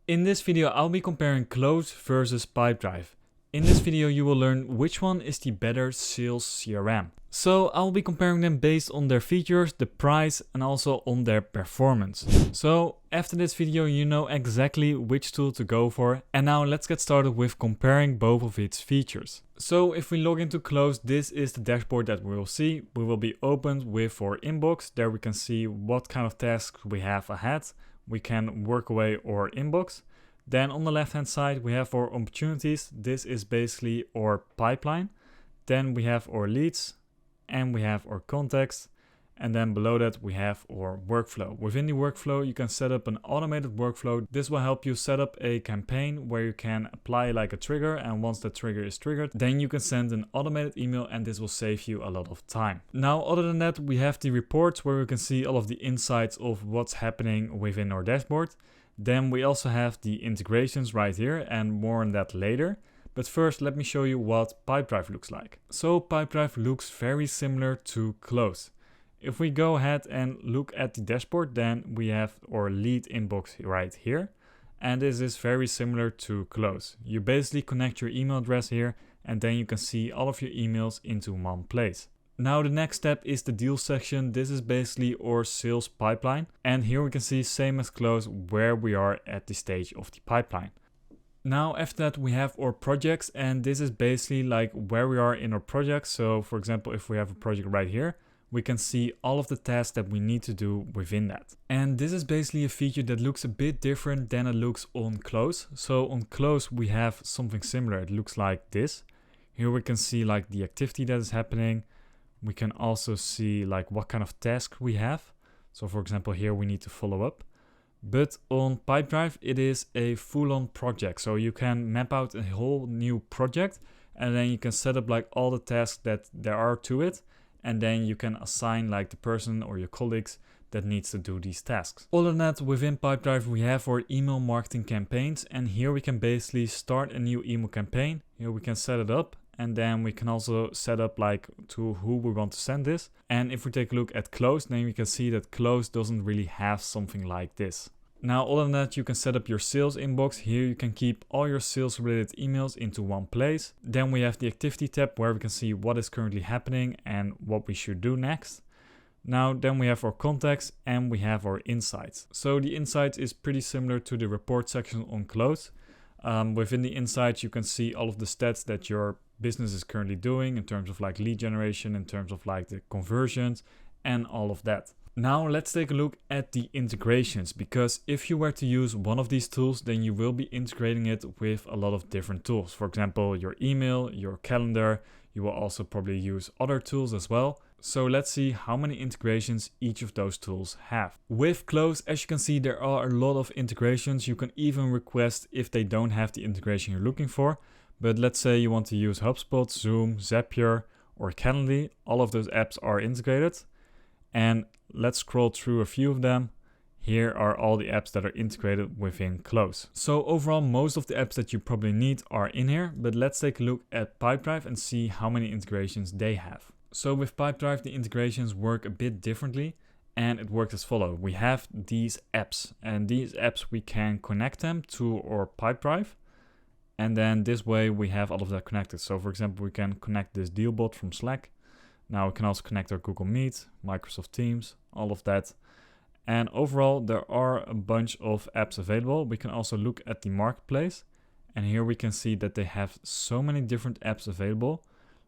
In this video, I'll be comparing Close versus Pipedrive. In this video, you will learn which one is the better sales CRM. So I'll be comparing them based on their features, the price, and also on their performance. So after this video, you know exactly which tool to go for. And now let's get started with comparing both of its features. So if we log into Close, this is the dashboard that we will see. We will be opened with our inbox. There we can see what kind of tasks we have ahead. We can work away our inbox. Then on the left hand side we have our opportunities. This is basically our pipeline. Then we have our leads and we have our contacts, and then below that we have our workflow. Within the workflow you can set up an automated workflow. This will help you set up a campaign where you can apply like a trigger, and once the trigger is triggered then you can send an automated email, and this will save you a lot of time. Now other than that, we have the reports where you can see all of the insights of what's happening within our dashboard. Then we also have the integrations right here, and more on that later. But first let me show you what Pipedrive looks like. So Pipedrive looks very similar to Close. If we go ahead and look at the dashboard, then we have our lead inbox right here. And this is very similar to Close. You basically connect your email address here, and then you can see all of your emails into one place. Now the next step is the deal section. This is basically our sales pipeline. And here we can see, same as Close, where we are at the stage of the pipeline. Now after that we have our projects, and this is basically like where we are in our projects. So for example, if we have a project right here, we can see all of the tasks that we need to do within that. And this is basically a feature that looks a bit different than it looks on Close. So on Close we have something similar. It looks like this. Here we can see like the activity that is happening. We can also see like what kind of task we have. So for example, here we need to follow up. But on Pipedrive, it is a full-on project. So you can map out a whole new project, and then you can set up like all the tasks that there are to it. And then you can assign like the person or your colleagues that needs to do these tasks. Other than that, within Pipedrive, we have our email marketing campaigns. And here we can basically start a new email campaign. Here we can set it up. And then we can also set up like to who we want to send this. And if we take a look at Close, then we can see that Close doesn't really have something like this. Now other than that, you can set up your sales inbox. Here you can keep all your sales related emails into one place. Then we have the activity tab where we can see what is currently happening and what we should do next. Now then we have our contacts and we have our insights. So the insights is pretty similar to the report section on Close. Within the insights you can see all of the stats that your business is currently doing in terms of like lead generation, in terms of like the conversions and all of that. Now let's take a look at the integrations, because if you were to use one of these tools, then you will be integrating it with a lot of different tools. For example, your email, your calendar. You will also probably use other tools as well. So let's see how many integrations each of those tools have. With Close, as you can see, there are a lot of integrations. You can even request if they don't have the integration you're looking for. But let's say you want to use HubSpot, Zoom, Zapier, or Calendly. All of those apps are integrated. And let's scroll through a few of them. Here are all the apps that are integrated within Close. So overall, most of the apps that you probably need are in here. But let's take a look at Pipedrive and see how many integrations they have. So with Pipedrive, the integrations work a bit differently. And it works as follows. We have these apps. And these apps, we can connect them to our Pipedrive. And then this way we have all of that connected. So for example, we can connect this deal bot from Slack. Now we can also connect our Google Meet, Microsoft Teams, all of that. And overall, there are a bunch of apps available. We can also look at the marketplace. And here we can see that they have so many different apps available.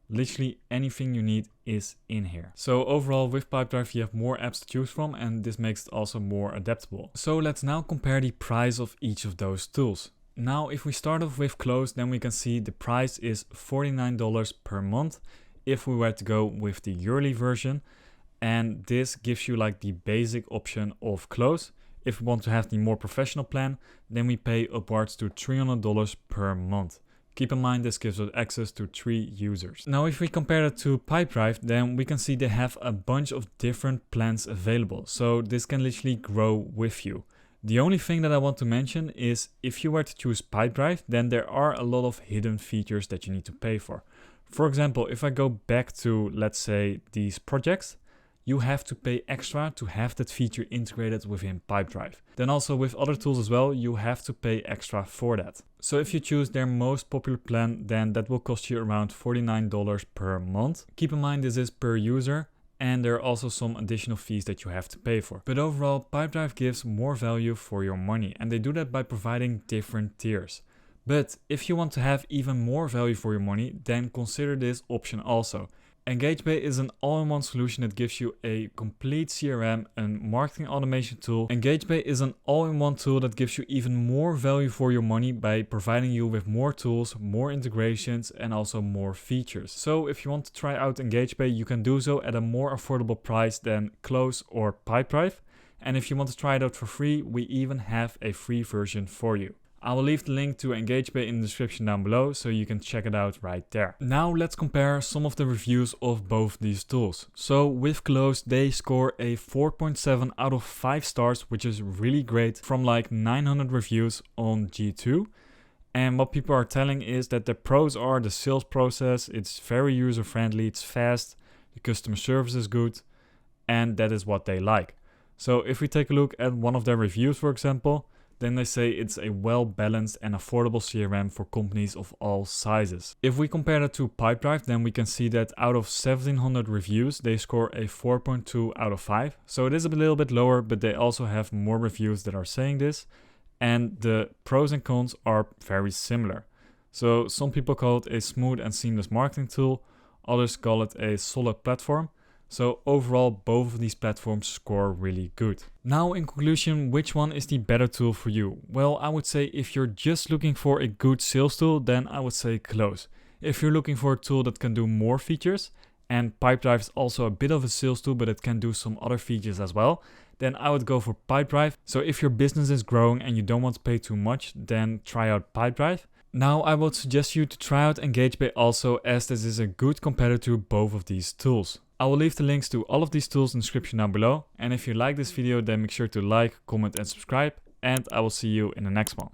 Literally anything you need is in here. So overall, with Pipedrive, you have more apps to choose from, and this makes it also more adaptable. So let's now compare the price of each of those tools. Now, if we start off with Close, then we can see the price is $49 per month if we were to go with the yearly version. And this gives you like the basic option of Close. If we want to have the more professional plan, then we pay upwards to $300 per month. Keep in mind, this gives us access to 3 users. Now, if we compare it to Pipedrive, then we can see they have a bunch of different plans available. So this can literally grow with you. The only thing that I want to mention is if you were to choose Pipedrive, then there are a lot of hidden features that you need to pay for. For example, if I go back to, let's say, these projects, you have to pay extra to have that feature integrated within Pipedrive. Then also with other tools as well, you have to pay extra for that. So if you choose their most popular plan, then that will cost you around $49 per month. Keep in mind this is per user, and there are also some additional fees that you have to pay for. But overall, Pipedrive gives more value for your money, and they do that by providing different tiers. But if you want to have even more value for your money, then consider this option also. EngagePay is an all-in-one solution that gives you a complete CRM and marketing automation tool. EngagePay is an all-in-one tool that gives you even more value for your money by providing you with more tools, more integrations, and also more features. So if you want to try out EngagePay, you can do so at a more affordable price than Close or Pipedrive. And if you want to try it out for free, we even have a free version for you. I will leave the link to EngagePay in the description down below so you can check it out right there. Now let's compare some of the reviews of both these tools. So with Close, they score a 4.7 out of 5 stars, which is really great, from like 900 reviews on G2. And what people are telling is that the pros are the sales process, it's very user friendly, it's fast, the customer service is good, and that is what they like. So if we take a look at one of their reviews, for example, then they say it's a well-balanced and affordable CRM for companies of all sizes. If we compare that to Pipedrive, then we can see that out of 1700 reviews, they score a 4.2 out of 5. So it is a little bit lower, but they also have more reviews that are saying this. And the pros and cons are very similar. So some people call it a smooth and seamless marketing tool. Others call it a solid platform. So overall, both of these platforms score really good. Now in conclusion, which one is the better tool for you? Well, I would say if you're just looking for a good sales tool, then I would say Close. If you're looking for a tool that can do more features, and Pipedrive is also a bit of a sales tool, but it can do some other features as well, then I would go for Pipedrive. So if your business is growing and you don't want to pay too much, then try out Pipedrive. Now I would suggest you to try out EngagePay also, as this is a good competitor to both of these tools. I will leave the links to all of these tools in the description down below. And if you like this video, then make sure to like, comment and subscribe. And I will see you in the next one.